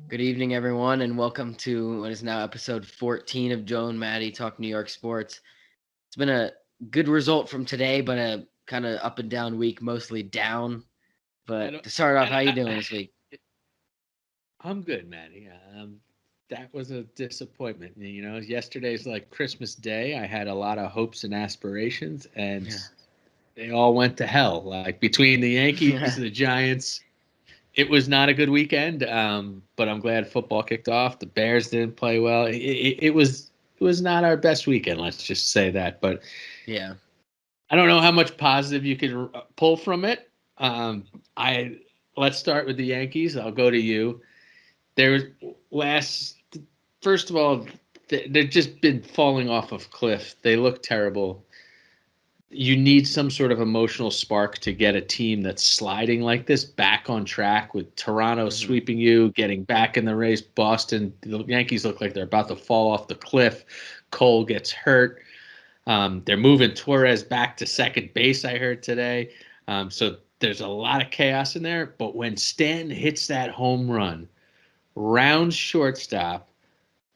Good evening, everyone, and welcome to what is now episode 14 of Joe and Matty Talk New York Sports. It's been a good result from today, but a kind of up and down week, mostly down. I But don't. to start off, how you doing I, this week? I'm good, Matty. That was a disappointment. Yesterday's like Christmas Day. I had a lot of hopes and aspirations, and Yeah. they all went to hell. Like between the Yankees, the Giants, it was not a good weekend. But I'm glad football kicked off. The Bears didn't play well. It was not our best weekend. Let's just say that. But Yeah. I don't know how much positive you can pull from it. I Let's start with the Yankees. I'll go to you. There's last, first of all, they've just been falling off of cliff. They look terrible. You need some sort of emotional spark to get a team that's sliding like this back on track with Toronto hmm sweeping you, getting back in the race. Boston, the Yankees look like they're about to fall off the cliff. Cole gets hurt. They're moving Torres back to second base, I heard today. So there's a lot of chaos in there. But when Stanton hits that home run, round shortstop,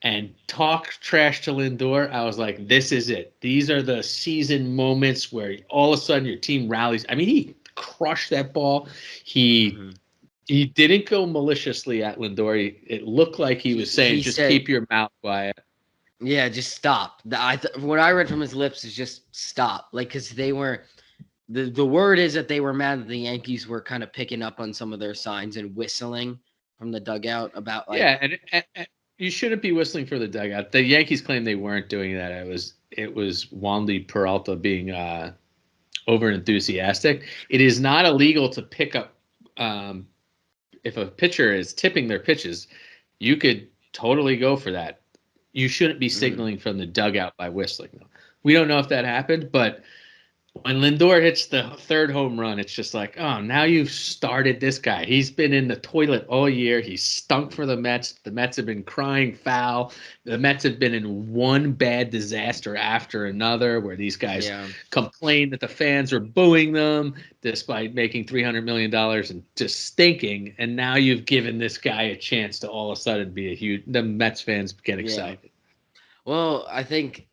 and talk trash to Lindor, I was like, this is it. These are the season moments where all of a sudden your team rallies. I mean, he crushed that ball. He hmm he didn't go maliciously at Lindor. It looked like he He was saying, he just said, keep your mouth quiet. "Yeah, just stop." What I read from his lips is just stop, like because they were the word is that they were mad that the Yankees were kind of picking up on some of their signs and whistling from the dugout about like, Yeah, and you shouldn't be whistling for the dugout. The Yankees claim they weren't doing that. It was Wandy Peralta being over enthusiastic. It is not illegal to pick up um, if a pitcher is tipping their pitches. You could totally go for that. You shouldn't be mhm. signaling from the dugout by whistling, though. We don't know if that happened, but when Lindor hits the third home run, it's just like, oh, now you've started this guy. He's been in the toilet all year. He's stunk for the Mets. The Mets have been crying foul. The Mets have been in one bad disaster after another where these guys Yeah. complain that the fans are booing them despite making $300 million and just stinking. And now you've given this guy a chance to all of a sudden be a huge. The Mets fans get Yeah. excited. Well, I think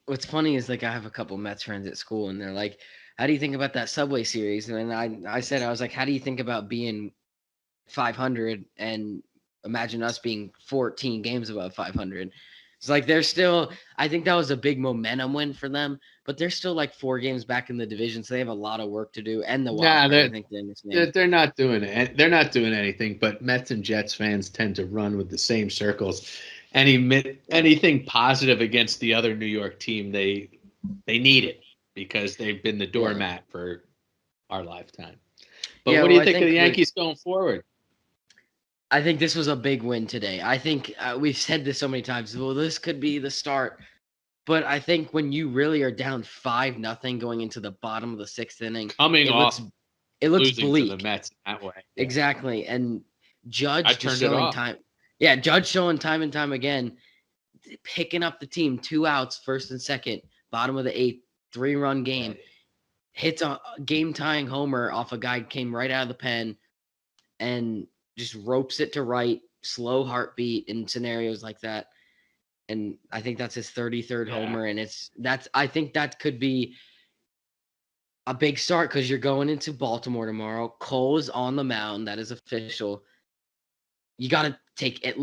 what's funny is like I have a couple Mets friends at school, and they're like, "How do you think about that Subway series?" And then I said I was like, "How do you think about being 500 and imagine us being 14 games above 500?" It's like they're still. I think that was a big momentum win for them, but they're still like 4 games back in the division, so they have a lot of work to do. And the wild Nah, card, I they're think they're in this they're, name. they're not doing it. They're not doing anything. But Mets and Jets fans tend to run with the same circles. Anything positive against the other New York team, they need it because they've been the Yeah, doormat for our lifetime. But yeah. what do Well, you I think of think the with Yankees going forward? I think this was a big win today. I think we've said this so many times. Well, this could be the start. But I think when you really are down 5-0 going into the bottom of the sixth inning, Coming it looks off it looks losing to the bleak. Mets in that way, yeah, Exactly. And I Judge just turned it showing off. time. Yeah, Judge showing time and time again, picking up the team 2 outs, first and second, bottom of the eighth, 3-run Yeah, game, hits a game tying homer off a guy came right out of the pen and just ropes it to right, slow heartbeat in scenarios like that. And I think that's his 33rd yeah. homer. And I think that could be a big start because you're going into Baltimore tomorrow. Cole is on the mound. That is official. You got to take it.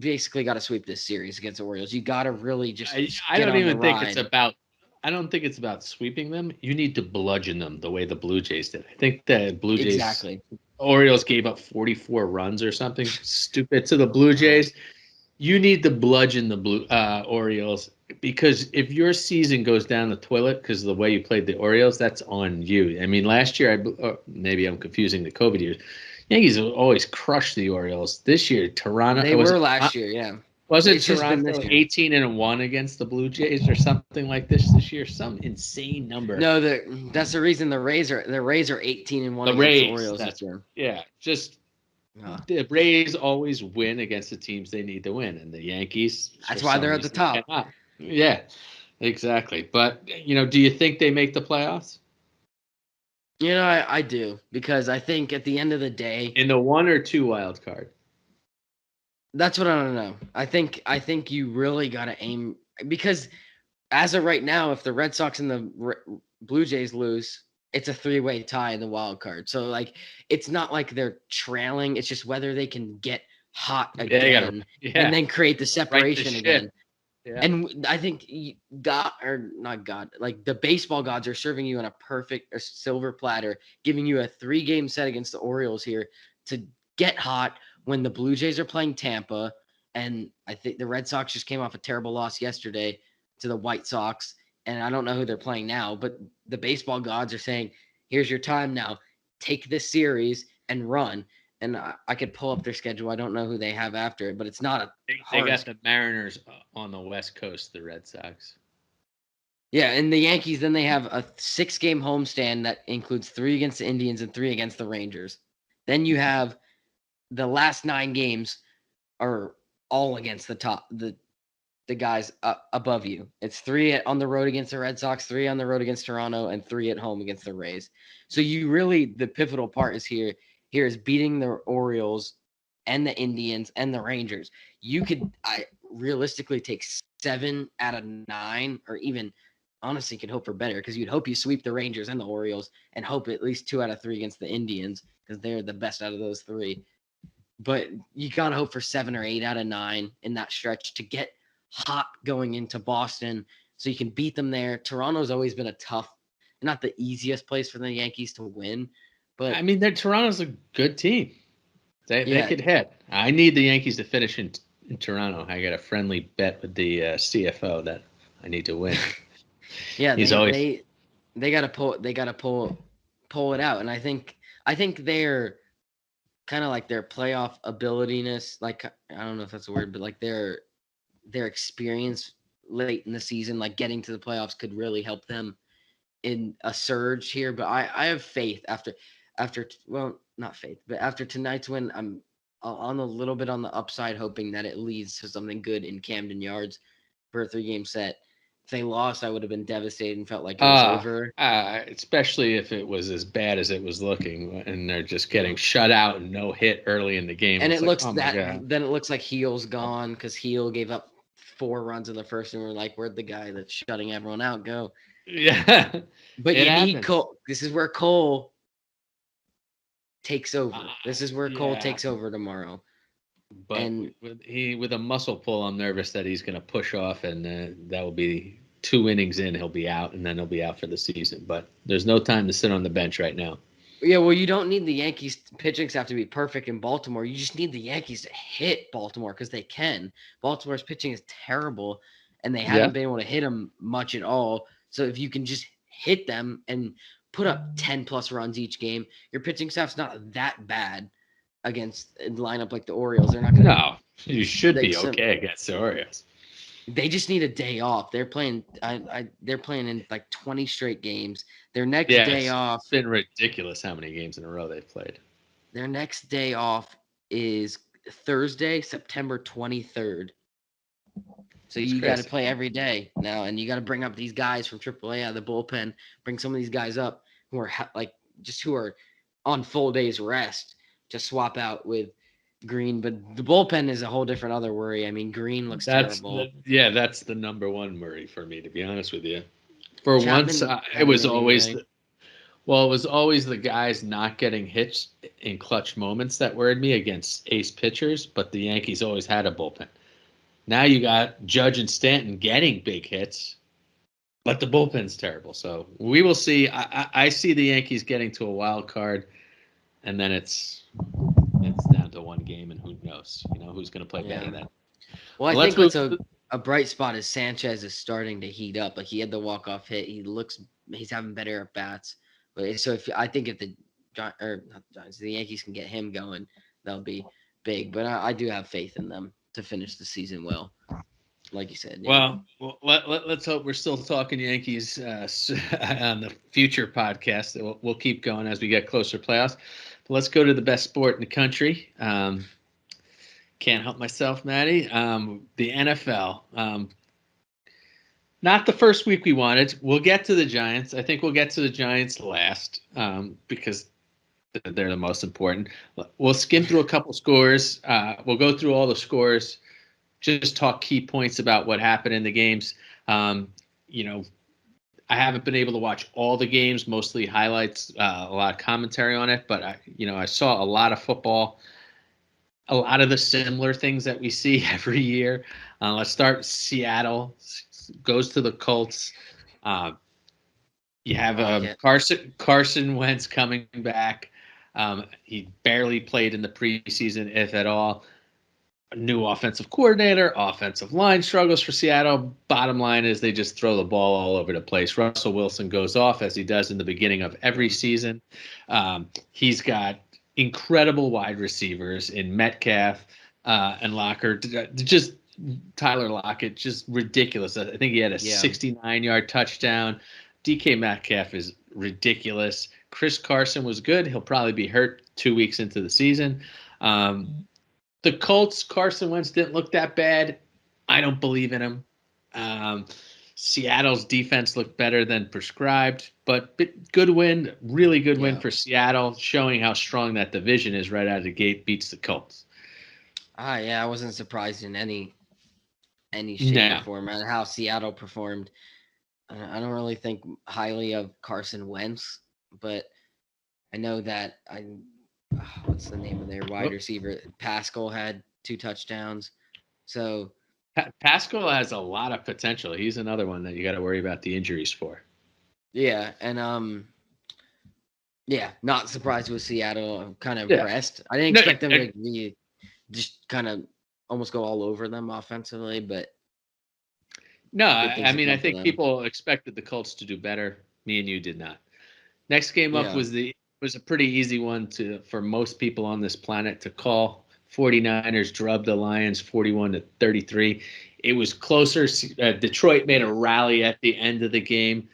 Basically got to sweep this series against the Orioles. You got to really just I get don't on the even think it's ride. about. I don't think it's about sweeping them. You need to bludgeon them the way the Blue Jays did. I think the Blue Jays Exactly. Orioles gave up 44 runs or something stupid to the Blue Uh-huh. Jays. You need to bludgeon the Blue Orioles because if your season goes down the toilet because of the way you played the Orioles, that's on you. I mean, last year, maybe I'm confusing the COVID years. Yankees have always crushed the Orioles. This year, They Toronto was were it last year, yeah. wasn't It's just been this Toronto year. 18-1 against the Blue Jays or something like this year? Some insane number. No, that's the reason the Rays are 18-1 The against the Rays, Orioles this that's year. yeah. Just Uh, the Rays always win against the teams they need to win, and the Yankees, for that's why some they're at the reason, top. cannot. Yeah, exactly. But do you think they make the playoffs I do because I think at the end of the day, in the one or two wild card? That's what I don't know. I think you really got to aim because as of right now, if the Red Sox and the Blue Jays lose, it's a three-way tie in the wild card. So like, it's not like they're trailing. It's just whether they can get hot Yeah, they got to. again and Yeah, then create the right the separation ship. again. Yeah. And I think God or not God, like the baseball gods are serving you on a perfect or silver platter, giving you a 3-game set against the Orioles here to get hot when the Blue Jays are playing Tampa. And I think the Red Sox just came off a terrible loss yesterday to the White Sox. And I don't know who they're playing now, but the baseball gods are saying, here's your time now. Take this series and run. And I could pull up their schedule. I don't know who they have after it, but it's not a They hard. got the Mariners on the West Coast, the Red Sox. Yeah, and the Yankees then they have a 6-game homestand that includes 3 against the Indians and 3 against the Rangers. Then you have the last 9 games are all against the guys above you. It's 3 on the road against the Red Sox, 3 on the road against Toronto, and 3 at home against the Rays. So you really the pivotal part is here. Here is beating the Orioles and the Indians and the Rangers. You could I realistically take 7 out of 9, or even honestly could hope for better because you'd hope you sweep the Rangers and the Orioles and hope at least 2 out of 3 against the Indians because they're the best out of those 3. But you gotta hope for 7 or 8 out of 9 in that stretch to get hot going into Boston so you can beat them there. Toronto's always been a tough, not the easiest place for the Yankees to win, I but mean, Toronto's a good team. They yeah, could hit. I need the Yankees to finish in Toronto. I got a friendly bet with the CFO that I need to win. yeah, He's they always they they gotta pull it out, and I think they're kind of like their playoff abilityness, like I don't know if that's a word, but like their experience late in the season, like getting to the playoffs, could really help them in a surge here. But I have faith after well, not faith, but after tonight's win, I'm on a little bit on the upside, hoping that it leads to something good in Camden Yards for a 3-game set. If they lost, I would have been devastated and felt like it was over. especially if it was as bad as it was looking, and they're just getting shut out and no hit early in the game. And It's it like, looks oh my that god. then it looks like Heel's gone because Heel gave up 4 runs in the first, and we're like, where'd the guy that's shutting everyone out go? Yeah, But it you need happens. Cole. This is where Cole takes Uh, over. This is where Cole yeah, takes over tomorrow. but And with a muscle pull, I'm nervous that he's going to push off, and that will be 2 innings in. He'll be out, and then he'll be out for the season. But there's no time to sit on the bench right now. yeah, well, you don't need the Yankees pitching staff to be perfect in Baltimore. You just need the Yankees to hit Baltimore because they can. Baltimore's pitching is terrible, and they haven't Yeah. been able to hit them much at all. So if you can just hit them and put up 10 plus runs each game, your pitching staff's not that bad against a lineup like the Orioles. They're not going No, you should to be okay against the Orioles. they just need a day off. They're playing they're playing in like 20 straight games. Their next Yeah, day it's off been ridiculous how many games in a row they've played. Their next day off is Thursday, September 23rd. So It's you got to crazy. play every day now, and you got to bring up these guys from AAA out of the bullpen. Bring some of these guys up who are who are on full days rest to swap out with Green. But the bullpen is a whole different other worry. I mean, Green looks terrible. That's the number one worry for me, to be honest with you. For once, Chapman it hasn't was been always anything. well, it was always the guys not getting hits in clutch moments that worried me against ace pitchers, but the Yankees always had a bullpen. Now you got Judge and Stanton getting big hits, but the bullpen's terrible. So we will see. I see the Yankees getting to a wild card, and then it's down to one game, and who knows? Who's going to play better Yeah. then. Well, I But let's think move. what's a bright spot is Sanchez is starting to heat up. Like he had the walk off hit. He's having better at bats. But so if I think if the or not the Giants, the Yankees can get him going, that'll be big. But I do have faith in them to finish the season well, like you said. Yeah. Well, let's hope we're still talking Yankees on the future podcast. We'll keep going as we get closer to playoffs. But let's go to the best sport in the country. Can't help myself, Matty. The NFL. Not the first week we wanted. We'll get to the Giants. I think we'll get to the Giants last because they're the most important. We'll skim through a couple scores. We'll go through all the scores. Just talk key points about what happened in the games. Um, you know, I haven't been able to watch all the games, mostly highlights, a lot of commentary on it. But I saw a lot of football, a lot of the similar things that we see every year. Let's start. Seattle goes to the Colts. Uh, you have I like it. Carson Wentz coming back. He barely played in the preseason, if at all. A new offensive coordinator, offensive line struggles for Seattle. Bottom line is they just throw the ball all over the place. Russell Wilson goes off as he does in the beginning of every season. He's got incredible wide receivers in Metcalf and Locker. Just Tyler Lockett, just ridiculous. I think he had a Yeah. 69-yard touchdown. DK Metcalf is ridiculous. Chris Carson was good. He'll probably be hurt 2 weeks into the season. The Colts, Carson Wentz didn't look that bad. I don't believe in him. Seattle's defense looked better than prescribed, but good win, really good win Yeah. for Seattle, showing how strong that division is right out of the gate. Beats the Colts. Yeah, I wasn't surprised in any shape or No, form and how Seattle performed. I don't really think highly of Carson Wentz, but I know that what's the name of their wide oh, receiver? Pascal had 2 touchdowns. So Pascal has a lot of potential. He's another one that you got to worry about the injuries for. yeah, and yeah, not surprised with Seattle. I'm kind of Yeah, impressed. I didn't no, expect them to be just kind of almost go all over them offensively, but no. good I things to mean, I come for think them. people expected the Colts to do better. Me and you did not. Next game up Yeah. was a pretty easy one for most people on this planet to call. 49ers drubbed the Lions 41-33. It was closer. Detroit made a rally at the end of the game.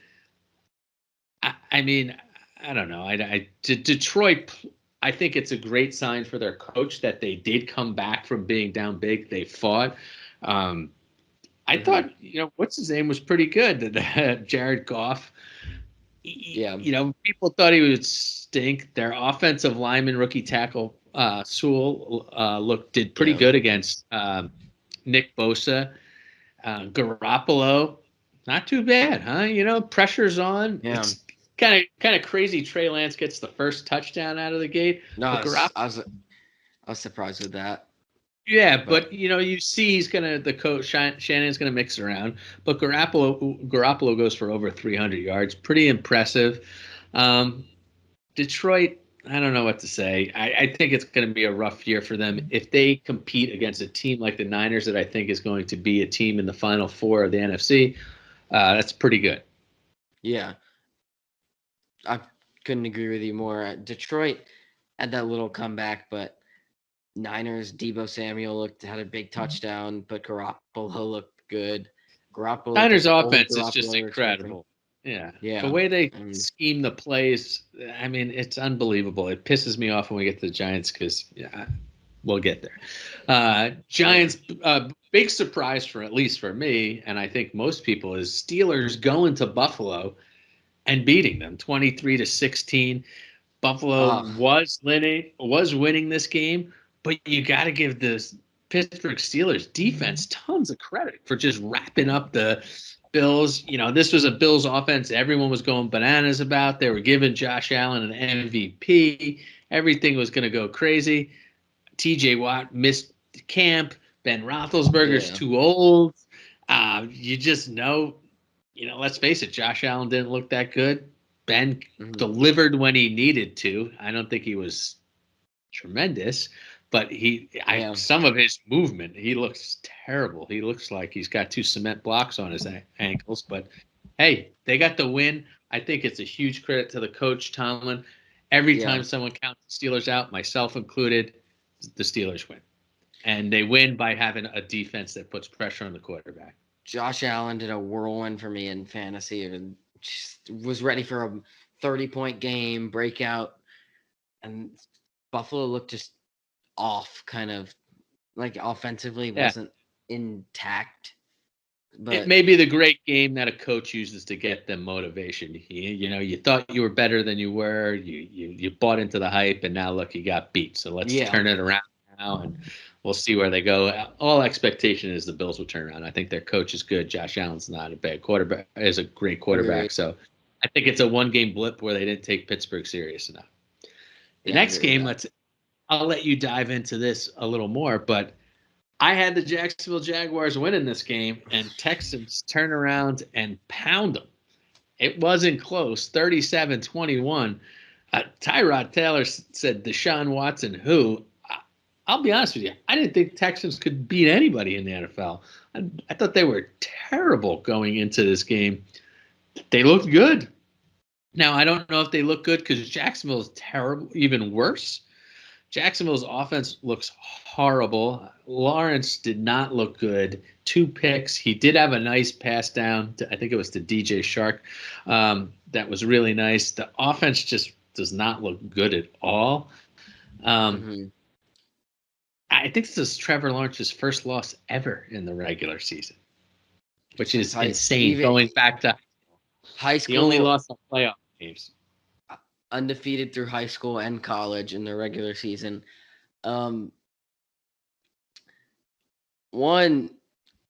I mean, I don't know. Detroit, I think it's a great sign for their coach that they did come back from being down big. They fought. Um, I Hmm. thought, what's his name was pretty good. Jared Goff. Yeah. People thought he would stink. Their offensive lineman, rookie tackle Sewell, did pretty Yeah. good against Nick Bosa. Garoppolo, not too bad, huh? Pressure's on. Yeah. It's kind of crazy. Trey Lance gets the first touchdown out of the gate, No, but Garoppolo. I was surprised with that, Yeah, but but you see the coach Shannon's gonna mix around, but Garoppolo goes for over 300 yards, pretty impressive. Um, Detroit, I don't know what to say. I think it's going to be a rough year for them if they compete against a team like the Niners, that I think is going to be a team in the Final Four of the NFC. That's pretty good. yeah, I couldn't agree with you more. Detroit had that little comeback, but Niners, Debo Samuel had a big touchdown, but Garoppolo looked good. Garoppolo looked like Niners the old offense is Garoppolo just we were expecting. incredible. Yeah, the Yeah, way they and scheme the plays, I mean, it's unbelievable. It pisses me off when we get to the Giants because we'll get there. yeah, Giants, big surprise for at least for me, and I think most people, is Steelers going to Buffalo and beating them 23-16. Buffalo uh, was winning this game, but you got to give the Pittsburgh Steelers defense tons of credit for just wrapping up the Bills. This was a Bills offense everyone was going bananas about. They were giving Josh Allen an MVP. Everything was going to go crazy. TJ Watt missed camp. Ben Roethlisberger's yeah, too old. You just know, let's face it, Josh Allen didn't look that good. Ben mhm, delivered when he needed to. I don't think he was tremendous, but yeah, some of his movement, he looks terrible. He looks like he's got 2 cement blocks on his ankles. But hey, they got the win. I think it's a huge credit to the coach Tomlin. Every yeah. time someone counts the Steelers out, myself included, the Steelers win, and they win by having a defense that puts pressure on the quarterback. Josh Allen did a whirlwind for me in fantasy and just was ready for a 30-point game breakout, and Buffalo looked just off, kind of like offensively Yeah, wasn't intact. It But may be the great game that a coach uses to get them motivation. You thought you were better than you were. You bought into the hype, and now look, you got beat. So let's yeah, turn it around now, and we'll see where they go. All expectation is the Bills will turn around. I think their coach is good. Josh Allen's not a bad quarterback. Is a great quarterback. agree. So I think it's a one-game blip where they didn't take Pittsburgh serious enough. The Yeah, I next agree with game, that. I'll let you dive into this a little more, but I had the Jacksonville Jaguars winning this game, and Texans turn around and pound them. It wasn't close, 37-21. Tyrod Taylor said Deshaun Watson, who, I'll be honest with you, I didn't think Texans could beat anybody in the NFL. I thought they were terrible going into this game. They looked good. Now, I don't know if they look good because Jacksonville is terrible, even worse. Jacksonville's offense looks horrible. Lawrence did not look good. 2 picks. He did have a nice pass down. I think it was to DJ Shark. That was really nice. The offense just does not look good at all. Um, Hmm. I think this is Trevor Lawrence's first loss ever in the regular season, which Since is high, insane. even Going back to high he only school, lost on playoff games. undefeated through high school and college in the regular season. Um, one,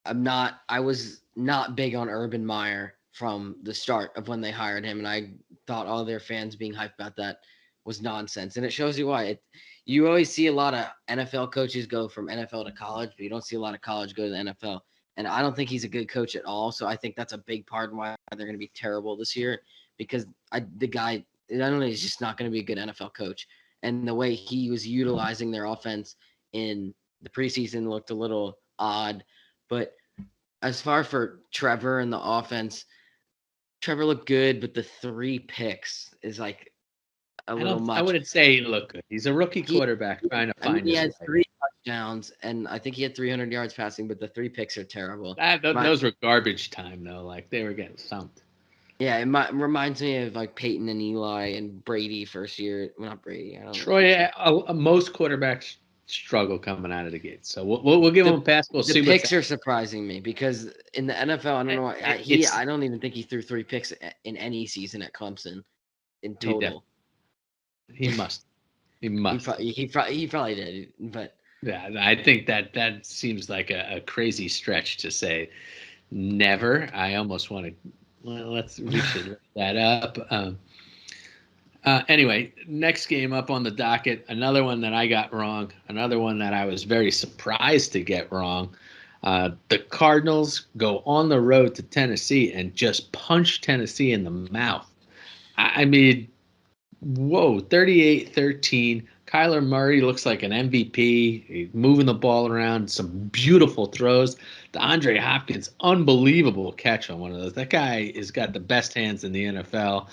I was not big on Urban Meyer from the start of when they hired him, and I thought all their fans being hyped about that was nonsense. And it shows you why. You always see a lot of NFL coaches go from NFL to college, but you don't see a lot of college go to the NFL. And I don't think he's a good coach at all. So I think that's a big part of why they're going to be terrible this year because the guy, I don't know, he's just not going to be a good NFL coach. And the way he was utilizing their offense in the preseason looked a little odd. But as far for Trevor and the offense, Trevor looked good, but the 3 picks is like a little I much. wouldn't say he looked good. He's a rookie He, quarterback trying to I mean, find he his had way. 3 touchdowns, and I think he had 300 yards passing, but the 3 picks are terrible. My, Those were garbage time though. Like they were getting thumped. yeah, reminds me of like Peyton and Eli and Brady first year. Well, not Brady. I don't know if Troy, he's like most quarterbacks struggle coming out of the gate, so we'll give him the a pass. We'll the see what's picks are surprising me because in the NFL, I don't know. it's I don't even think he threw 3 picks in any season at Clemson in he def total. he must he He must. probably did, but Yeah, I think that seems like a crazy stretch to say never. I almost want to. Well, we should look that up. Anyway, next game up on the docket, another one that I got wrong, another one that I was very surprised to get wrong. The Cardinals go on the road to Tennessee and just punch Tennessee in the mouth. I mean, whoa, 38-13. Kyler Murray looks like an MVP. He's moving the ball around, some beautiful throws. The Andre Hopkins, unbelievable catch on one of those. That guy has got the best hands in the NFL.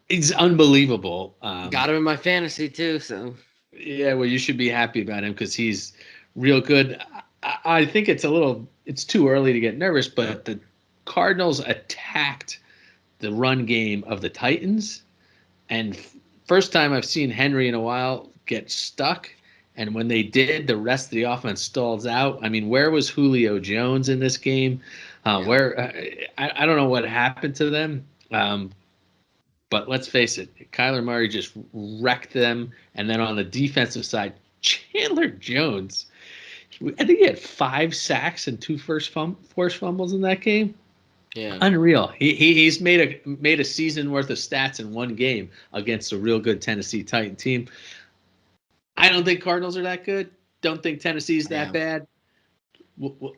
He's unbelievable. got him in my fantasy too. So Yeah, well, you should be happy about him because he's real good. I think it's too early to get nervous, but the Cardinals attacked the run game of the Titans, and first time I've seen Henry in a while get stuck. And when they did, the rest of the offense stalls out. I mean, where was Julio Jones in this game? yeah, I don't know what happened to them. But let's face it, Kyler Murray just wrecked them. And then on the defensive side, Chandler Jones, I think he had 5 sacks and 2 forced fumbles in that game. yeah, Unreal. He's made a season worth of stats in one game against a real good Tennessee Titan team. I don't think Cardinals are that good. Don't think Tennessee's that yeah. bad.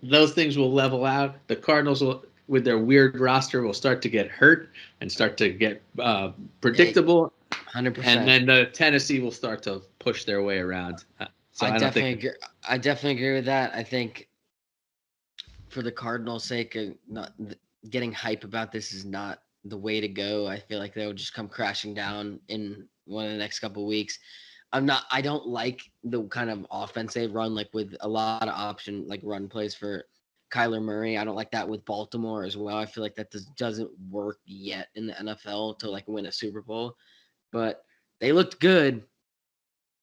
Those things will level out. The Cardinals will, with their weird roster, will start to get hurt and start to get predictable, Hundred and percent. then Tennessee will start to push their way around. So I I don't definitely think agree. I definitely agree with that. I think for the Cardinals' sake, not getting hype about this is not the way to go. I feel like they'll just come crashing down in one of the next couple of weeks. I don't like the kind of offense they run, like with a lot of option, like run plays for Kyler Murray. I don't like that with Baltimore as well. I feel like that doesn't work yet in the NFL to like win a Super Bowl. But they looked good.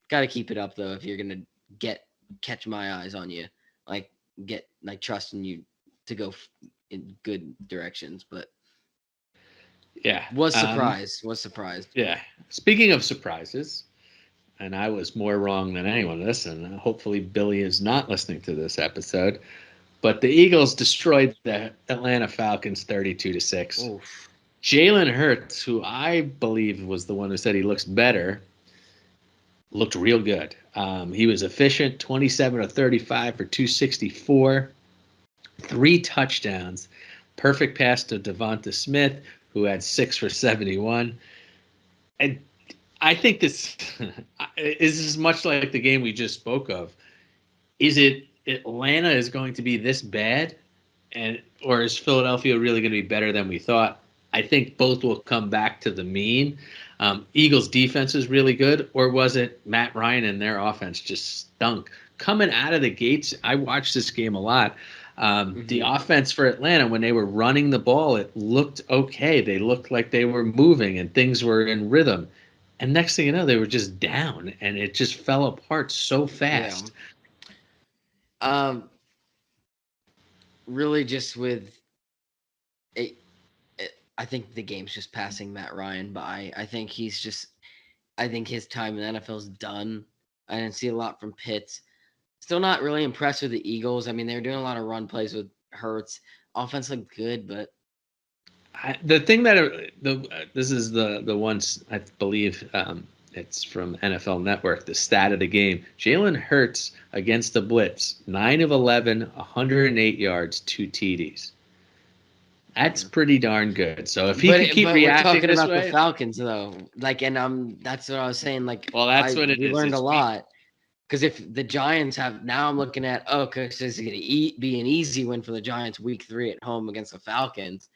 Got to keep it up though if you're gonna get catch my eyes on you, like get like trusting you to go in good directions, but Yeah. was surprised. Yeah. Speaking of surprises, and I was more wrong than anyone. Listen, hopefully Billy is not listening to this episode. But the Eagles destroyed the Atlanta Falcons 32-6. Oof. Jalen Hurts, who I believe was the one who said he looks better, looked real good. He was efficient, 27 of 35 for 264, 3 touchdowns, perfect pass to Devonta Smith, who had 6 for 71. And I think this is much like the game we just spoke of. Is it Atlanta is going to be this bad, or is Philadelphia really going to be better than we thought? I think both will come back to the mean. Eagles defense is really good, or was it Matt Ryan and their offense just stunk? Coming out of the gates, I watched this game a lot. The offense for Atlanta, when they were running the ball, it looked okay. They looked like they were moving and things were in rhythm. And next thing you know, they were just down, and it just fell apart so Yeah. fast. Really just with it, I think the game's just passing Matt Ryan by. I think I think his time in the NFL is done. I didn't see a lot from Pitts. Still not really impressed with the Eagles. I mean, they were doing a lot of run plays with Hurts. Offense looked good, but The thing that this is the ones I believe it's from NFL Network. The stat of the game: Jalen Hurts against the blitz, 9 of 11, 108 yards, 2 TDs. That's pretty darn good. So if he could keep but we're reacting talking this about the way, Falcons though. Like, and that's what I was saying. Like, well, that's what it we is. learned a It's weak. lot. Because if the Giants have now, I'm looking at because this is going to be an easy win for the Giants week 3 at home against the Falcons.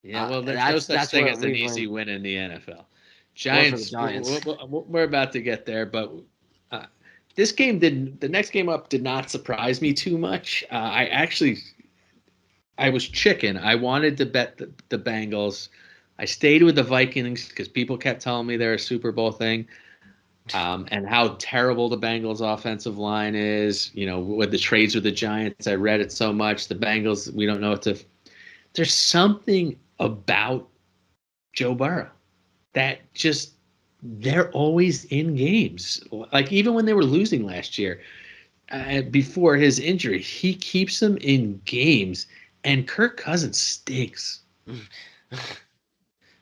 Yeah, well, there's no such That's thing what as an we've easy learned. win in the NFL. Or for the Giants, Giants. we're about to get there, but uh, the next game up did not surprise me too much. I was chicken. I wanted to bet the Bengals. I stayed with the Vikings because people kept telling me they're a Super Bowl thing, and how terrible the Bengals offensive line is. You know, with the trades with the Giants, I read it so much. The Bengals, we don't know what to. There's something about Joe Burrow that just they're always in games. Like even when they were losing last year, before his injury, he keeps them in games. And Kirk Cousins stinks.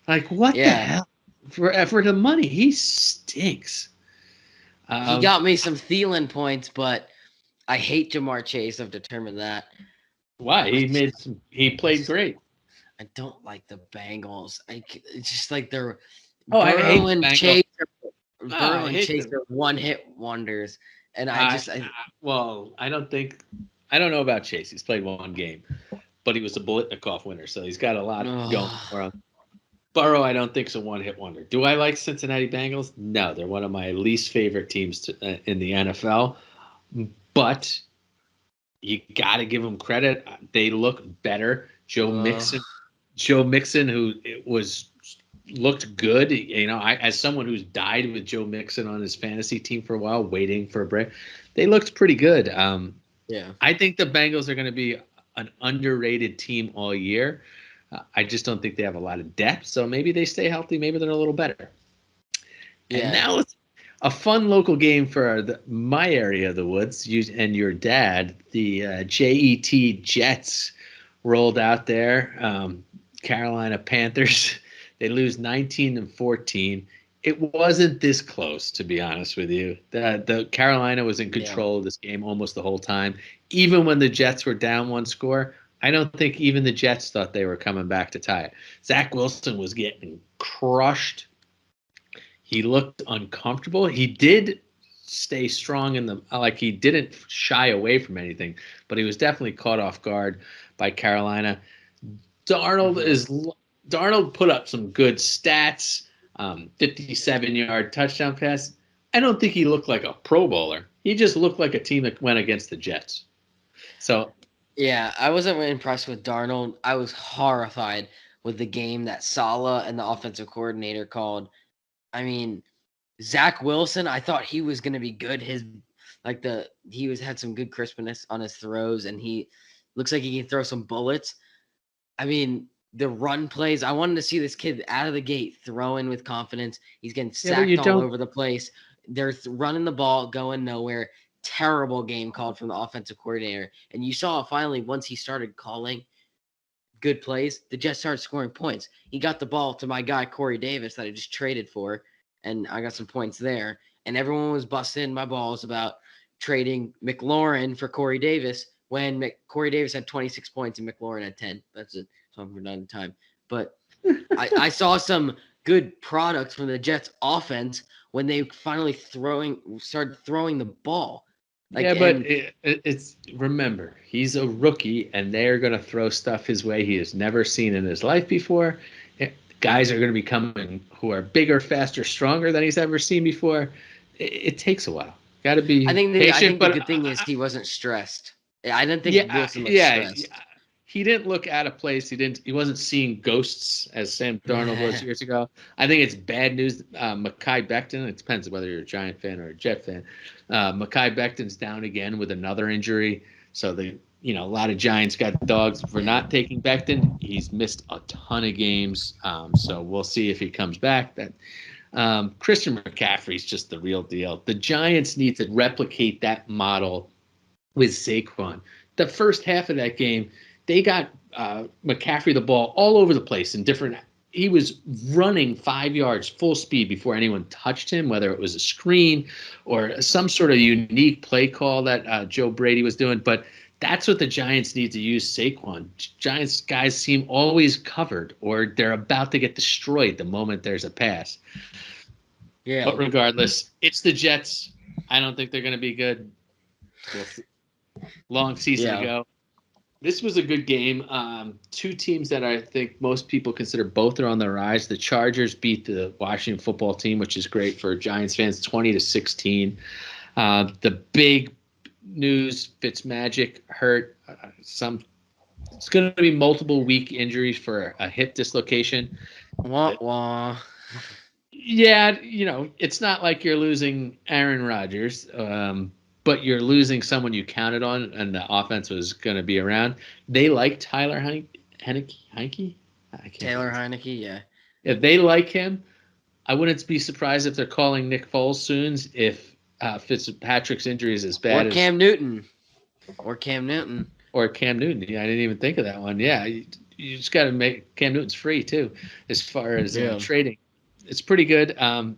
Like what the Yeah. hell? For the money, he stinks. He got me some Thielen points, but I hate Jamar Chase. I've determined that. Why he played great. I don't like the Bengals. It's just like they're Oh, I hate Burrow the and Bengals. Chase. Oh, Burrow I and hate Chase them. are one-hit wonders, and Well, I don't know about Chase. He's played one game, but he was a Bolitnikoff winner, so he's got a lot going for him. Burrow, I don't think is a one-hit wonder. Do I like Cincinnati Bengals? No, they're one of my least favorite teams in the NFL. But you got to give them credit. They look better. Joe Mixon, who looked good. You know, as someone who's died with Joe Mixon on his fantasy team for a while, waiting for a break, they looked pretty good. yeah. I think the Bengals are going to be an underrated team all year. I just don't think they have a lot of depth. So maybe they stay healthy. Maybe they're a little better. And Yeah. now it's a fun local game for my area of the woods. You and your dad, the JET Jets, rolled out there. Carolina Panthers. They lose 19-14. It wasn't this close, to be honest with you. The Carolina was in control of this game almost the whole time. Even when the Jets were down one score, I don't think even the Jets thought they were coming back to tie it. Zach Wilson was getting crushed. He looked uncomfortable. He did stay strong he didn't shy away from anything, but he was definitely caught off guard by Carolina. Darnold put up some good stats. 57-yard touchdown pass. I don't think he looked like a Pro Bowler. He just looked like a team that went against the Jets. So Yeah, I wasn't really impressed with Darnold. I was horrified with the game that Saleh and the offensive coordinator called. I mean, Zach Wilson, I thought he was going to be good. He had some good crispness on his throws, and he looks like he can throw some bullets. I mean, the run plays. I wanted to see this kid out of the gate throwing with confidence. He's getting Yeah, but you sacked all don't. over the place. They're running the ball, going nowhere. Terrible game called from the offensive coordinator. And you saw finally once he started calling good plays, the Jets started scoring points. He got the ball to my guy Corey Davis that I just traded for, and I got some points there. And everyone was busting my balls about trading McLaurin for Corey Davis when Corey Davis had 26 points and McLaurin had 10. That's it. So I'm done time. But I saw some good products from the Jets offense when they finally started throwing the ball. Yeah, but it's remember he's a rookie, and they're going to throw stuff his way he has never seen in his life before. Guys are going to be coming who are bigger, faster, stronger than he's ever seen before. It takes a while. Got to be I patient, think the but good thing is he wasn't stressed. I didn't think yeah, Wilson looked yeah. stressed. He didn't look out of place. He wasn't seeing ghosts as Sam Darnold was years ago. I think it's bad news. Mekhi Becton. It depends whether you're a Giant fan or a Jet fan. Mekhi Becton's down again with another injury. So a lot of Giants got dogs for not taking Becton. He's missed a ton of games. So we'll see if he comes back. Christian McCaffrey's just the real deal. The Giants need to replicate that model with Saquon. The first half of that game, they got McCaffrey the ball all over the place in different. He was running 5 yards full speed before anyone touched him, whether it was a screen or some sort of unique play call that Joe Brady was doing. But that's what the Giants need to use Saquon. Giants guys seem always covered, or they're about to get destroyed the moment there's a pass. Yeah. But regardless, it's the Jets. I don't think they're going to be good. We'll see. Long season ago. This was a good game. Two teams that I think most people consider both are on the rise. The Chargers beat the Washington football team, which is great for Giants fans, 20-16. The big news: Fitzmagic hurt. It's going to be multiple week injuries for a hip dislocation. Wah, wah. Yeah, it's not like you're losing Aaron Rodgers. But you're losing someone you counted on, and the offense was going to be around. They like Tyler Heineke? Taylor Heineke, yeah. If they like him, I wouldn't be surprised if they're calling Nick Foles soon if Fitzpatrick's injury is as bad as Cam Newton. Or Cam Newton. Or Cam Newton. Yeah, I didn't even think of that one. Yeah, you just got to make Cam Newton's free, too, as far as trading. It's pretty good. I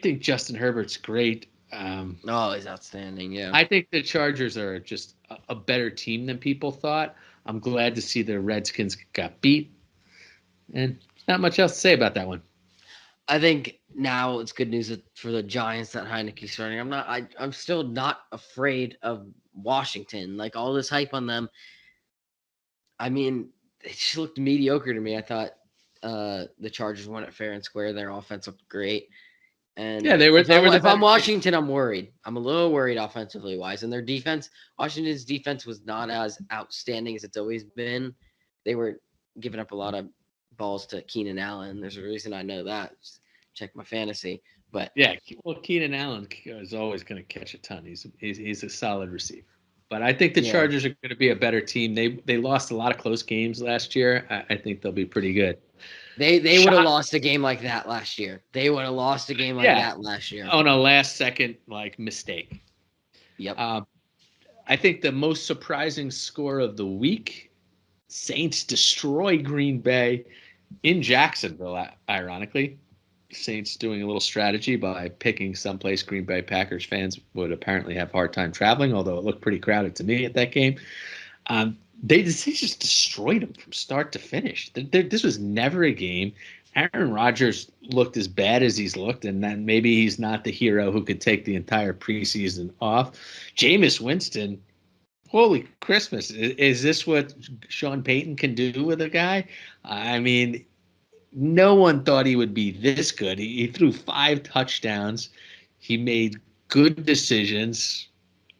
think Justin Herbert's great. He's outstanding, yeah. I think the Chargers are just a better team than people thought. I'm glad to see the Redskins got beat. And not much else to say about that one. I think now it's good news for the Giants that Heineke's starting. I'm still not afraid of Washington. Like all this hype on them. I mean, it just looked mediocre to me. I thought the Chargers won it fair and square. Their offense looked great. And yeah, they were. If I'm Washington, I'm worried. I'm a little worried offensively wise. And their defense, Washington's defense was not as outstanding as it's always been. They were giving up a lot of balls to Keenan Allen. There's a reason I know that. Just check my fantasy. But yeah, well, Keenan Allen is always going to catch a ton. He's a solid receiver. But I think the Chargers are going to be a better team. They lost a lot of close games last year. I think they'll be pretty good. They would have lost a game like that last year. They would have lost a game like that last year. On a last second mistake. Yep. I think the most surprising score of the week: Saints destroy Green Bay in Jacksonville. Ironically, Saints doing a little strategy by picking someplace Green Bay Packers fans would apparently have a hard time traveling. Although it looked pretty crowded to me at that game. They just destroyed them from start to finish. This was never a game. Aaron Rodgers looked as bad as he's looked, and then maybe he's not the hero who could take the entire preseason off. Jameis Winston, holy Christmas. Is this what Sean Payton can do with a guy? I mean, no one thought he would be this good. He threw 5 touchdowns. He made good decisions.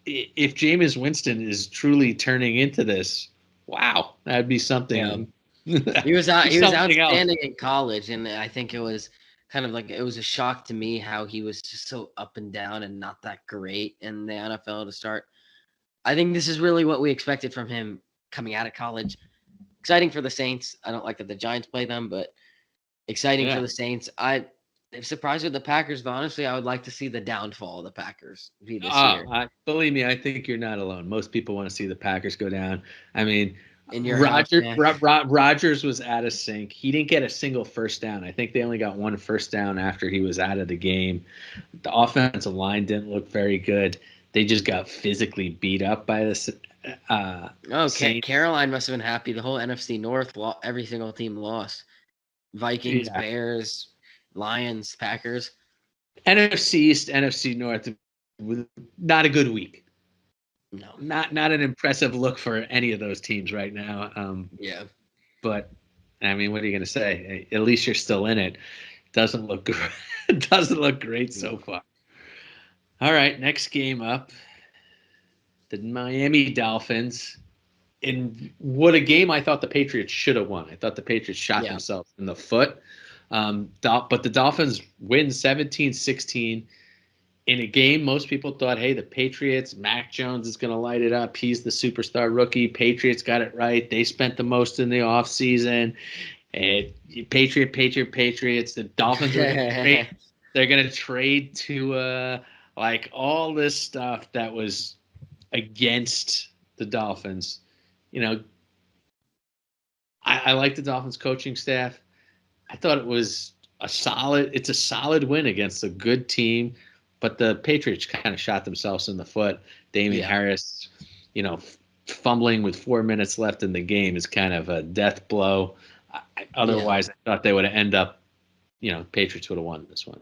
If Jameis Winston is truly turning into this, wow, that'd be something. Yeah. He was outstanding in college, and I think it was kind of like it was a shock to me how he was just so up and down and not that great in the NFL to start. I think this is really what we expected from him coming out of college. exciting for the Saints. I don't like that the Giants play them, but exciting for Yeah. the Saints. I'm surprised with the Packers, but honestly, I would like to see the downfall of the Packers be this year. Believe me, I think you're not alone. Most people want to see the Packers go down. I mean, In your house, man. Rogers was out of sync. He didn't get a single first down. I think they only got one first down after he was out of the game. The offensive line didn't look very good. They just got physically beat up by the Saints. Caroline must have been happy. The whole NFC North, every single team lost. Vikings, Yeah. Bears, Lions, Packers. NFC East, NFC North, not a good week. No. Not an impressive look for any of those teams right now. Yeah. But I mean, what are you going to say? At least you're still in it. Doesn't look good. Doesn't look great so far. All right, next game up, the Miami Dolphins. In what a game I thought the Patriots should have won. I thought the Patriots shot themselves in the foot. But the Dolphins win 17-16 in a game most people thought, hey, the Patriots, Mac Jones is going to light it up. He's the superstar rookie. Patriots got it right. They spent the most in the offseason. And Patriots. The Dolphins are going to trade. They're going to trade to like all this stuff that was against the Dolphins. You know, I like the Dolphins coaching staff. I thought it was a solid win against a good team, but the Patriots kind of shot themselves in the foot. Damian Harris, fumbling with 4 minutes left in the game is kind of a death blow. Otherwise, I thought they would have ended up, Patriots would have won this one.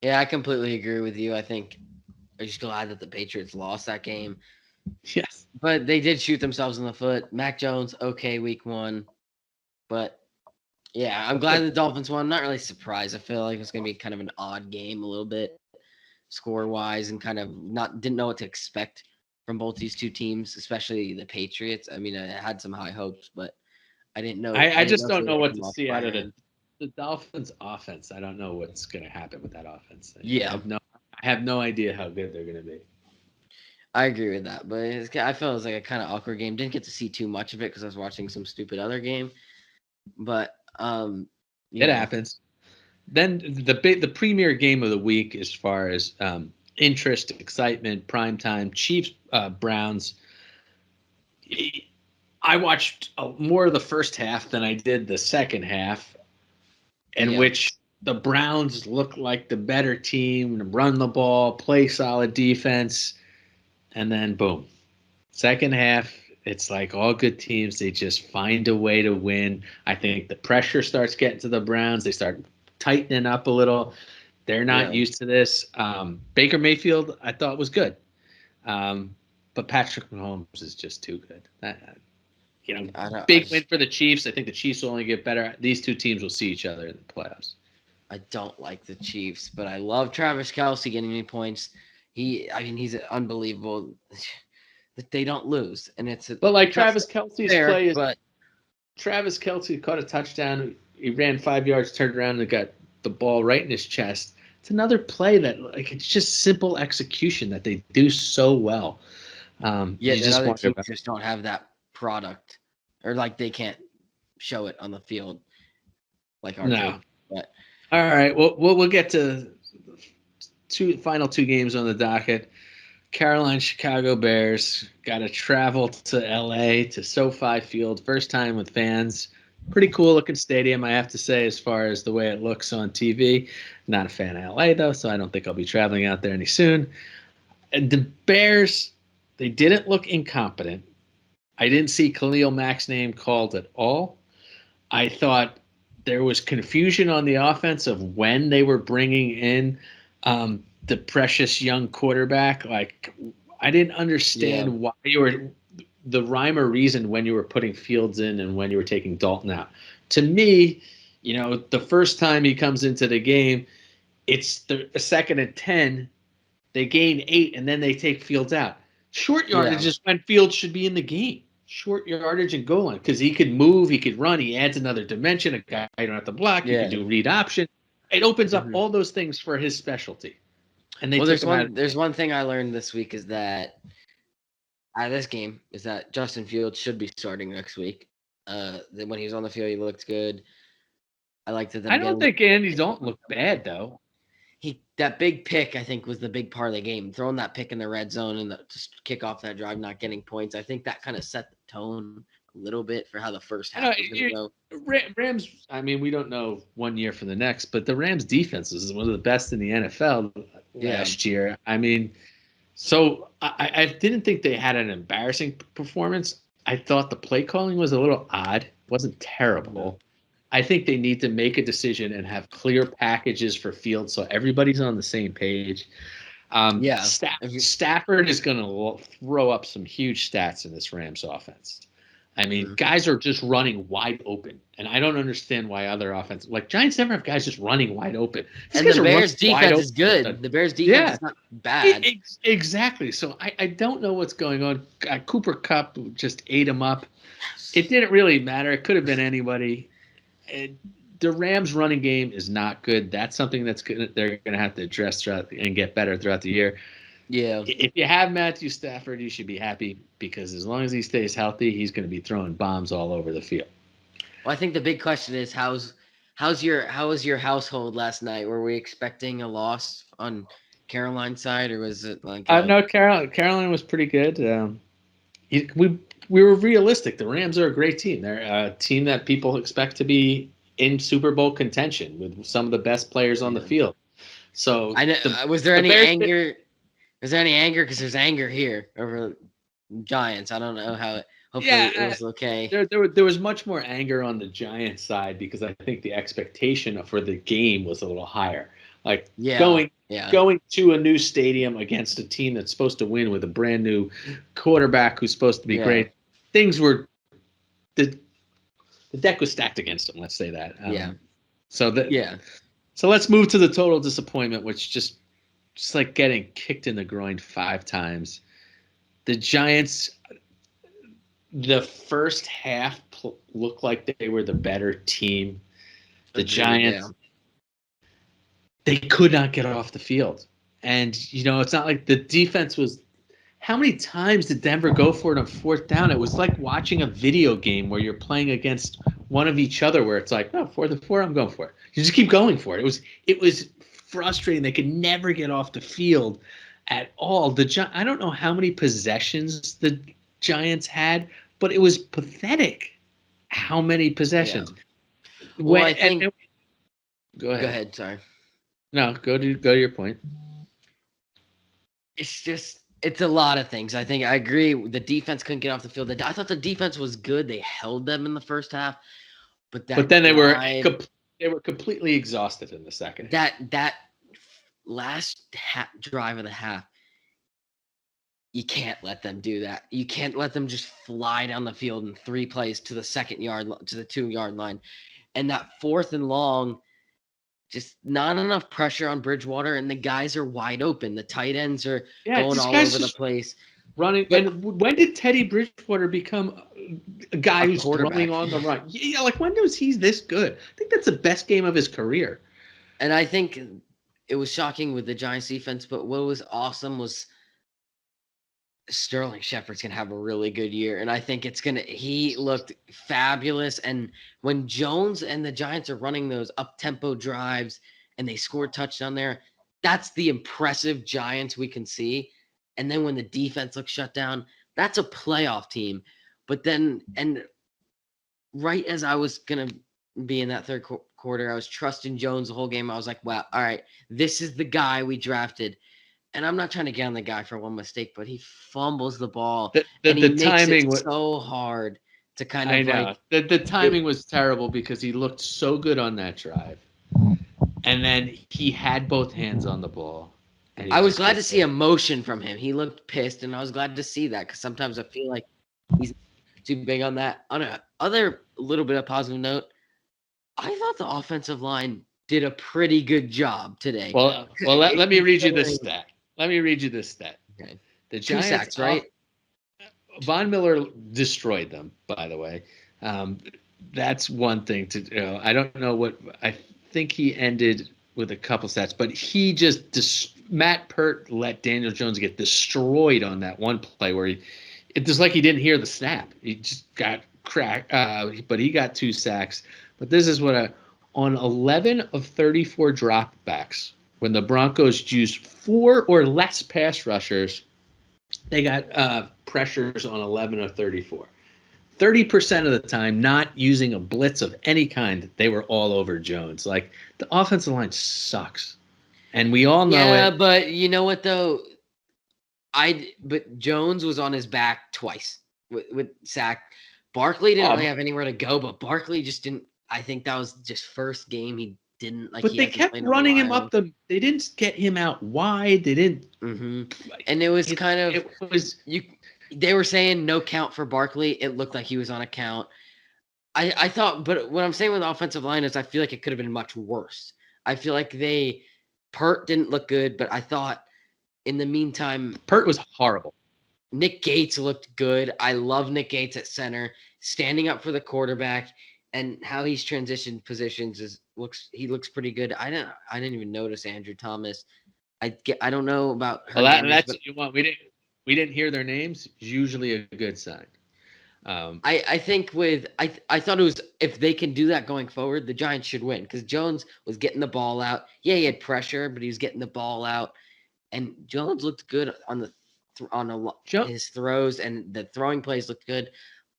Yeah, I completely agree with you. I think I'm just glad that the Patriots lost that game. Yes. But they did shoot themselves in the foot. Mac Jones, okay, week 1. But, yeah, I'm glad the Dolphins won. I'm not really surprised. I feel like it's going to be kind of an odd game a little bit score-wise and kind of didn't know what to expect from both these two teams, especially the Patriots. I mean, I had some high hopes, but I didn't know. I just don't know what to come off see out of firing. the Dolphins offense. I don't know what's going to happen with that offense. Yeah. I have no idea how good they're going to be. I agree with that, but I felt it was like a kind of awkward game. Didn't get to see too much of it because I was watching some stupid other game. But it happens. Then the premier game of the week, as far as interest, excitement, primetime, Chiefs, Browns. I watched more of the first half than I did the second half, in which the Browns look like the better team, run the ball, play solid defense, and then boom. Second half, it's like all good teams, they just find a way to win. I think the pressure starts getting to the Browns. They start tightening up a little. They're not used to this. Baker Mayfield, I thought, was good. But Patrick Mahomes is just too good. Big win for the Chiefs. I think the Chiefs will only get better. These two teams will see each other in the playoffs. I don't like the Chiefs, but I love Travis Kelce getting me points. He's unbelievable. They don't lose, and Travis Kelce's play is. But Travis Kelce caught a touchdown. He ran 5 yards, turned around, and got the ball right in his chest. It's another play that, it's just simple execution that they do so well. other teams just don't have that product, or they can't show it on the field like our team. But all right, well, we'll get to final two games on the docket. Carolina, Chicago Bears got to travel to LA to SoFi Field. First time with fans. Pretty cool looking stadium, I have to say, as far as the way it looks on TV. Not a fan of LA, though, so I don't think I'll be traveling out there any soon. And the Bears, they didn't look incompetent. I didn't see Khalil Mack's name called at all. I thought there was confusion on the offense of when they were bringing in the precious young quarterback. I didn't understand why you were the rhyme or reason when you were putting Fields in and when you were taking Dalton out. To me, the first time he comes into the game, it's the second and 10. They gain 8, and then they take Fields out. Short yardage is when Fields should be in the game. Short yardage and goal line, because he could move, he could run, he adds another dimension. A guy you don't have to block. You can do read option. It opens up all those things for his specialty. And there's one thing I learned this week is that out of this game is that Justin Fields should be starting next week. When he was on the field, he looked good. I liked them I don't getting think Andy don't look bad though. that big pick. I think was the big part of the game. Throwing that pick in the red zone and just kick off that drive, not getting points. I think that kind of set the tone a little bit for how the first I know half was going to go. Rams. I mean, we don't know 1 year from the next, but the Rams defense is one of the best in the NFL last year. I mean, so I didn't think they had an embarrassing performance. I thought the play calling was a little odd. It wasn't terrible. I think they need to make a decision and have clear packages for field so everybody's on the same page. Yeah. Stafford is going to throw up some huge stats in this Rams offense. I mean, guys are just running wide open, and I don't understand why other offense like Giants never have guys just running wide open. And the Bears' defense is good. The Bears' defense is not bad. Exactly. So I don't know what's going on. Cooper Kupp just ate him up. It didn't really matter. It could have been anybody. The Rams' running game is not good. That's something they're going to have to address and get better throughout the year. Yeah. If you have Matthew Stafford, you should be happy because as long as he stays healthy, he's going to be throwing bombs all over the field. Well, I think the big question is how was your household last night? Were we expecting a loss on Caroline's side, or was it like? No, Caroline was pretty good. We were realistic. The Rams are a great team. They're a team that people expect to be in Super Bowl contention with some of the best players on the field. So I know. Was there any anger? Was there any anger? Because there's anger here over Giants. I don't know how. Hopefully, it was okay. There was much more anger on the Giants side because I think the expectation for the game was a little higher. Like going to a new stadium against a team that's supposed to win with a brand new quarterback who's supposed to be great. Things were the deck was stacked against them. Let's say that. So let's move to the total disappointment, which just like getting kicked in the groin 5 times. The Giants, the first half looked like they were the better team. The Giants, they could not get off the field. And, it's not like the defense was – how many times did Denver go for it on 4th down? It was like watching a video game where you're playing against one of each other where it's like, no, 4th and 4, I'm going for it. You just keep going for it. It was frustrating. They could never get off the field at all. I don't know how many possessions the Giants had, but it was pathetic how many possessions. Yeah. Well, I think go ahead. Go ahead, sorry. No, go to your point. It's a lot of things. I think I agree. The defense couldn't get off the field. I thought the defense was good. They held them in the first half, but then they were completely exhausted in the second. That last drive of the half, you can't let them do that. You can't let them just fly down the field in 3 plays to the 2-yard line, and that 4th and long. Just not enough pressure on Bridgewater, and the guys are wide open. The tight ends are going all over the place. Running. And when did Teddy Bridgewater become a guy who's throwing on the run? Yeah, like when was he this good? I think that's the best game of his career. And I think it was shocking with the Giants defense, but what was awesome was Sterling Shepard's going to have a really good year. And I think he looked fabulous. And when Jones and the Giants are running those up-tempo drives and they score a touchdown there, that's the impressive Giants we can see. And then when the defense looks shut down, that's a playoff team. But then, and right as I was going to be in that third quarter, I was trusting Jones the whole game. I was like, wow, all right, this is the guy we drafted. And I'm not trying to get on the guy for one mistake, but he fumbles the ball. And he makes it so hard to kind of I know. The timing was terrible because he looked so good on that drive. And then he had both hands on the ball. I was glad to see emotion from him. He looked pissed, and I was glad to see that because sometimes I feel like he's too big on that. On a other little bit of positive note, I thought the offensive line did a pretty good job today. Well, let me read you this stat. Okay. The Giants, 2 sacks, right? Von Miller destroyed them, by the way. That's one thing to I don't know what – I think he ended with a couple stats, but he Matt Pert let Daniel Jones get destroyed on that one play where it was like he didn't hear the snap. He just got but he got 2 sacks. But this is what on 11 of 34 dropbacks, when the Broncos used 4 or less pass rushers, they got pressures on 11 of 34. 30% of the time, not using a blitz of any kind, they were all over Jones. Like, the offensive line sucks. And we all know Yeah, it. but you know what though? But Jones was on his back twice with sack. Barkley didn't really have anywhere to go, but Barkley just didn't. I think that was just first game. He didn't like. But He they hasn't kept played in a running him while. up they didn't get him out wide. They didn't. And it was kind of It was. They were saying no count for Barkley. It looked like he was on a count. I thought, but what I'm saying with the offensive line is I feel like it could have been much worse. I feel like Pert didn't look good, but I thought in the meantime, Pert was horrible. Nick Gates looked good. I love Nick Gates at center, standing up for the quarterback, and how he's transitioned positions he looks pretty good. I didn't even notice Andrew Thomas. I don't know about Hernandez, That's but what you want. We didn't hear their names. Usually a good sign. I think I thought it was, if they can do that going forward, the Giants should win because Jones was getting the ball out. Yeah, he had pressure, but he was getting the ball out, and Jones looked good on his throws, and the throwing plays looked good.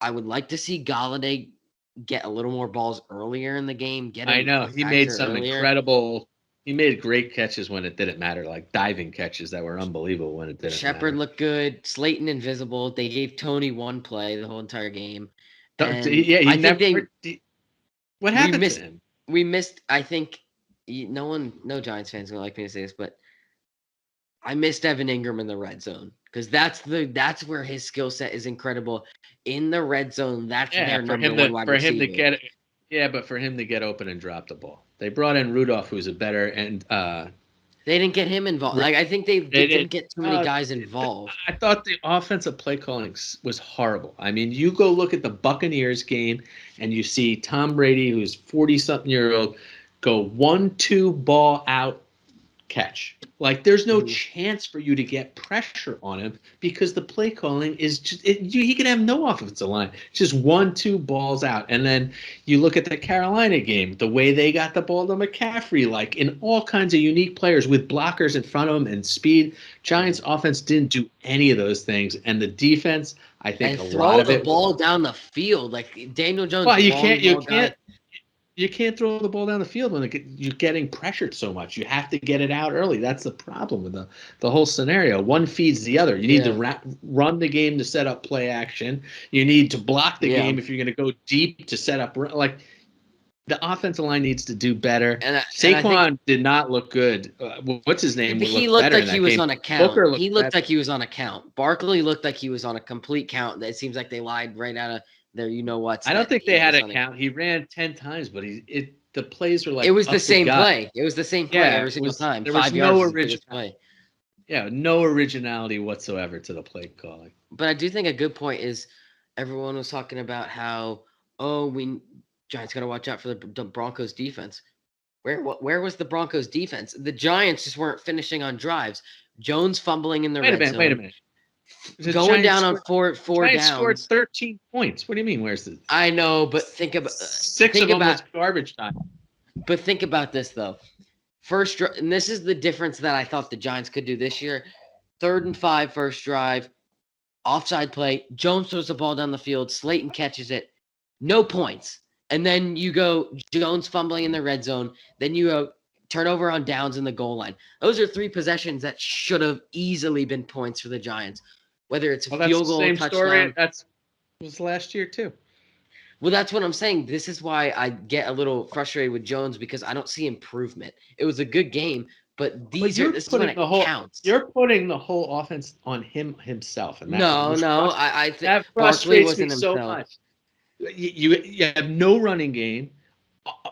I would like to see Galladay get a little more balls earlier in the game. I know he made some earlier. incredible. He made great catches when it didn't matter, like diving catches that were unbelievable when it didn't Shepard matter. looked good. Slayton invisible. They gave Tony one play the whole entire game. And yeah, I think what happened to him? We missed. I think no Giants fans are gonna like me to say this, but I missed Evan Ingram in the red zone because that's where his skill set is incredible. In the red zone, that's their number one wide receiver. But for him to get open and drop the ball, they brought in Rudolph, who's a better and. They didn't get him involved. Like I think they didn't get too many guys involved. I thought the offensive play calling was horrible. I mean, you go look at the Buccaneers game and you see Tom Brady, who's 40-something-year-old, go 1-2 ball out catch. Like there's no chance for you to get pressure on him because the play calling is just he can have no offensive line. It's just 1-2 balls out. And then you look at the Carolina game, the way they got the ball to McCaffrey, like in all kinds of unique players with blockers in front of them and speed. Giants offense didn't do any of those things, and the defense, I think, and a lot of it. Throw the ball down the field like Daniel Jones. Well, you can't throw the ball down the field when you're getting pressured so much. You have to get it out early. That's the problem with the whole scenario. One feeds the other. You need to run the game to set up play action. You need to block the game if you're going to go deep to set up. Like the offensive line needs to do better. Saquon did not look good. What's his name? He looked like he was on a count. He looked like he was on a count. Barkley looked like he was on a complete count. It seems like they lied right out of there, I don't think they had a count. He ran 10 times, but the plays were like it was the same play. It was the same play every single time. There was no originality. Yeah, no originality whatsoever to the play calling. But I do think a good point is everyone was talking about how Giants got to watch out for the Broncos defense. Where was the Broncos defense? The Giants just weren't finishing on drives. Jones fumbling in the red zone. Wait a minute. Going down on four downs. Scored 13 points. What do you mean? Where's the? I know, but think about 6 of them was garbage time. But think about this though. And this is the difference that I thought the Giants could do this year. 3rd and 5, first drive, offside play. Jones throws the ball down the field. Slayton catches it. No points. And then you go Jones fumbling in the red zone. Then you go turnover on downs in the goal line. Those are 3 possessions that should have easily been points for the Giants. Whether it's a field goal, same touchdown. Story. That was last year too. Well, that's what I'm saying. This is why I get a little frustrated with Jones because I don't see improvement. It was a good game, but this is when it counts. You're putting the whole offense on himself. And I think that frustrates me so much. You have no running game,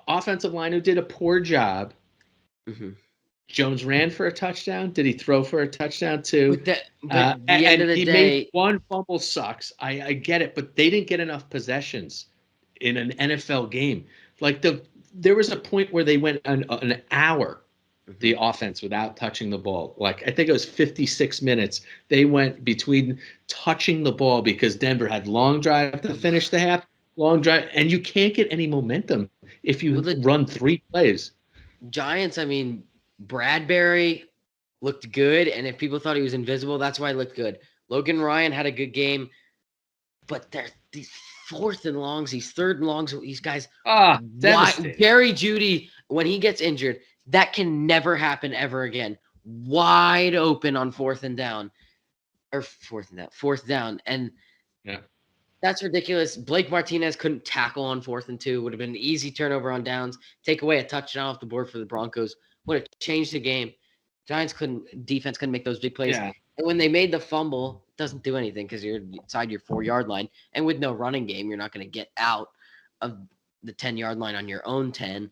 offensive line who did a poor job. Mm-hmm. Jones ran for a touchdown. Did he throw for a touchdown too? But at the end of the day, made one fumble sucks. I get it, but they didn't get enough possessions in an NFL game. Like there was a point where they went an hour, the offense, without touching the ball. Like I think it was 56 minutes. They went between touching the ball because Denver had long drive to finish the half. long drive, and you can't get any momentum if Well, you the run 3 plays. Giants, I mean, Bradbury looked good, and if people thought he was invisible, that's why he looked good. Logan Ryan had a good game, but they're these fourth and longs, these third and longs, these guys. Why Devastating. Jerry Judy, when he gets injured, that can never happen ever again. Wide open on fourth down, and Yeah. that's ridiculous. Blake Martinez couldn't tackle on 4th and 2. Would have been an easy turnover on downs. Take away a touchdown off the board for the Broncos. Would have changed the game. Defense couldn't make those big plays. Yeah. And when they made the fumble, it doesn't do anything because you're inside your 4-yard line. And with no running game, you're not going to get out of the 10-yard line on your own 10.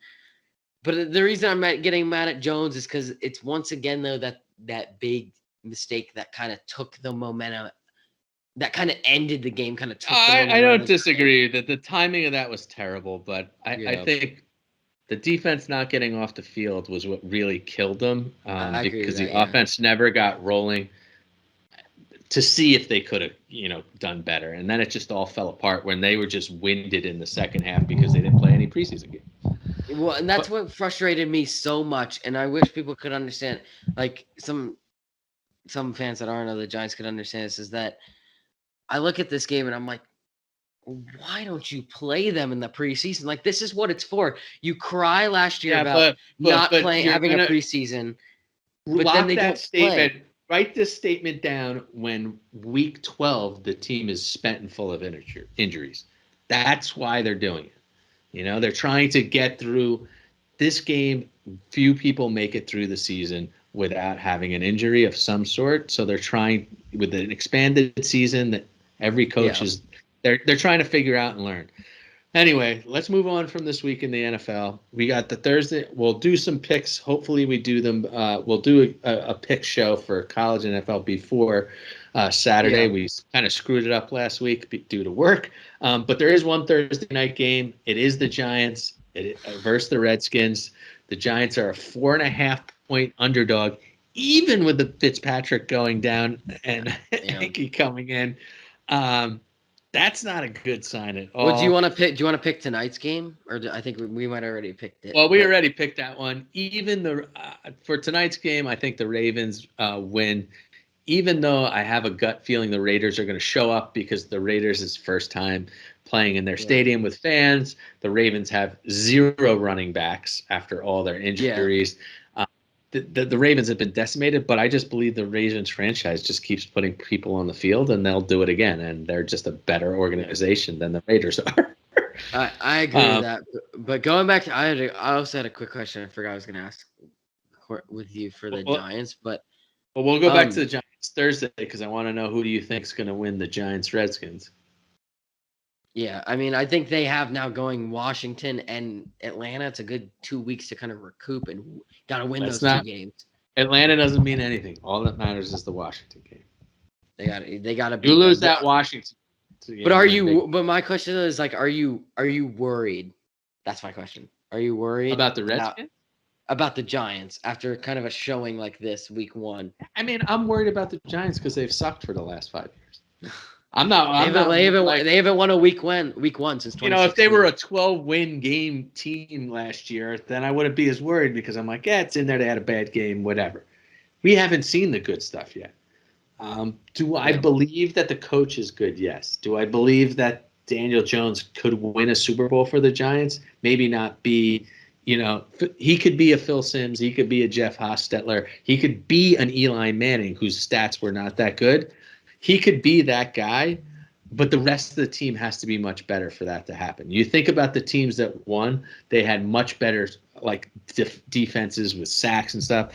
But the reason I'm getting mad at Jones is because it's once again, though, that big mistake that kind of took the momentum, that kind of ended the game, kind of took the I momentum. don't disagree that the timing of that was terrible, but I Yeah, think the defense not getting off the field was what really killed them, I agree with because the that. Yeah. offense never got rolling to see if they could have, done better. And then it just all fell apart when they were just winded in the second half because they didn't play any preseason games. Well, and that's But what frustrated me so much, and I wish people could understand. Like some fans that aren't of the Giants could understand this, is that I look at this game and I'm like, why don't you play them in the preseason? Like, this is what it's for. You cry last year yeah, about not but playing, you're having a gonna preseason, but then lock they that don't play. statement. Write this statement down when week 12 the team is spent and full of injuries. That's why they're doing it. They're trying to get through this game. Few people make it through the season without having an injury of some sort. So they're trying with an expanded season that every coach Yeah. is they're trying to figure out and learn. Anyway, let's move on from this week in the NFL. We got the Thursday. We'll do some picks. Hopefully, we do them. We'll do a pick show for college and NFL before Saturday. Yeah. We kind of screwed it up last week due to work. But there is one Thursday night game. It is the Giants versus the Redskins. The Giants are a 4.5-point underdog, even with the Fitzpatrick going down and Yeah. Yankee coming in. That's not a good sign at Well, do you all. want to pick? Do you want to pick tonight's game, or I think we might already picked it? Well, we But already picked that one. Even for tonight's game, I think the Ravens win. Even though I have a gut feeling the Raiders are going to show up because the Raiders is first time playing in their yeah, stadium with fans. The Ravens have 0 running backs after all their yeah. injuries. The Ravens have been decimated, but I just believe the Ravens franchise just keeps putting people on the field, and they'll do it again. And they're just a better Yeah. organization than the Raiders are. I agree with that. But going back to, I also had a quick question. I forgot I was going to ask with you for the well, Giants, but well, we'll go back to um, the Giants Thursday because I want to know who do you think is going to win the Giants Redskins. yeah. I mean, I think they have now going Washington and Atlanta. It's a good 2 weeks to kind of recoup and got to win That's those 2 not games. Atlanta doesn't mean anything. All that matters is the Washington game. They got to You beat lose them. that Washington But game, are then big you? But my question is like, are you worried? That's my question. Are you worried about the Redskins. about the Giants after kind of a showing like this week 1? I mean, I'm worried about the Giants because they've sucked for the last 5 years. I'm not. They I'm haven't, not they haven't, like they haven't won a week one since if they were 2016. a 12-win game team last year, then I wouldn't be as worried because I'm like, yeah, it's in there. They had a bad game, whatever. We haven't seen the good stuff yet. Do I Yeah. believe that the coach is good? Yes. Do I believe that Daniel Jones could win a Super Bowl for the Giants? Maybe not be, he could be a Phil Simms. He could be a Jeff Hostetler. He could be an Eli Manning whose stats were not that good. He could be that guy, but the rest of the team has to be much better for that to happen. You think about the teams that won, they had much better like defenses with sacks and stuff.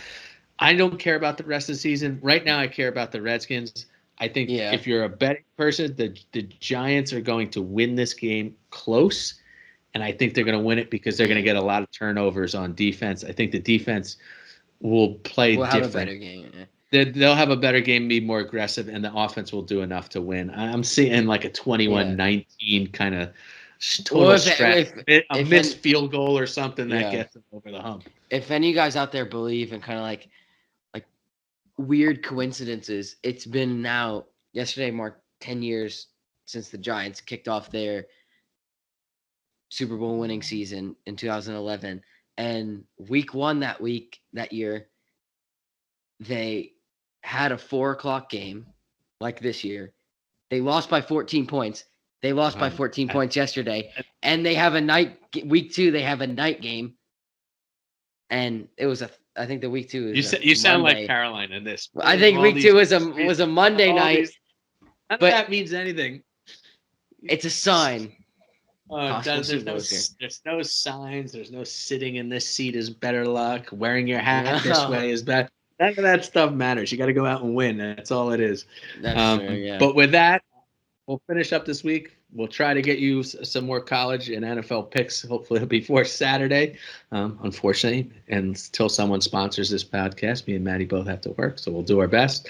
I don't care about the rest of the season. Right now, I care about the Redskins. I think Yeah. if you're a betting person, the Giants are going to win this game close, and I think they're going to win it because they're going to get a lot of turnovers on defense. I think the defense will play We'll have a different. better game. Yeah. They'll have a better game, be more aggressive, and the offense will do enough to win. I'm seeing like a Yeah. 21-19 kind of Well, total stress, a if missed any, field goal or something that yeah, gets them over the hump. if any of you guys out there believe in kind of like weird coincidences, it's been now yesterday marked 10 years since the Giants kicked off their Super Bowl winning season in 2011. And week 1 that year, they had a 4 o'clock game like this year. They lost by 14 points. They lost by 14 points yesterday. And they have week 2, they have a night game. And it was I think the week 2 is you sound Monday. like Caroline in this. I think week 2 was a Monday night. None of that means anything. It's a sign. There's no signs. There's no sitting in this seat is better luck. Wearing your hat this way is better. None of that stuff matters. You got to go out and win. That's all it is. That's true, yeah. But with that, we'll finish up this week. We'll try to get you some more college and NFL picks, hopefully before Saturday. Unfortunately, until someone sponsors this podcast, me and Matty both have to work, so we'll do our best.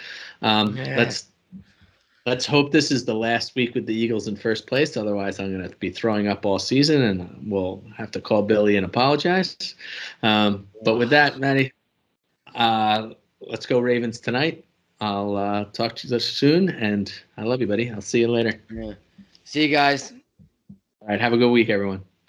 Let's hope this is the last week with the Eagles in first place. Otherwise, I'm going to be throwing up all season, and we'll have to call Billy and apologize. But with that, Matty, let's go Ravens tonight. I'll talk to you soon, and I love you, buddy. I'll see you later. Yeah. See you guys. All right, have a good week, everyone.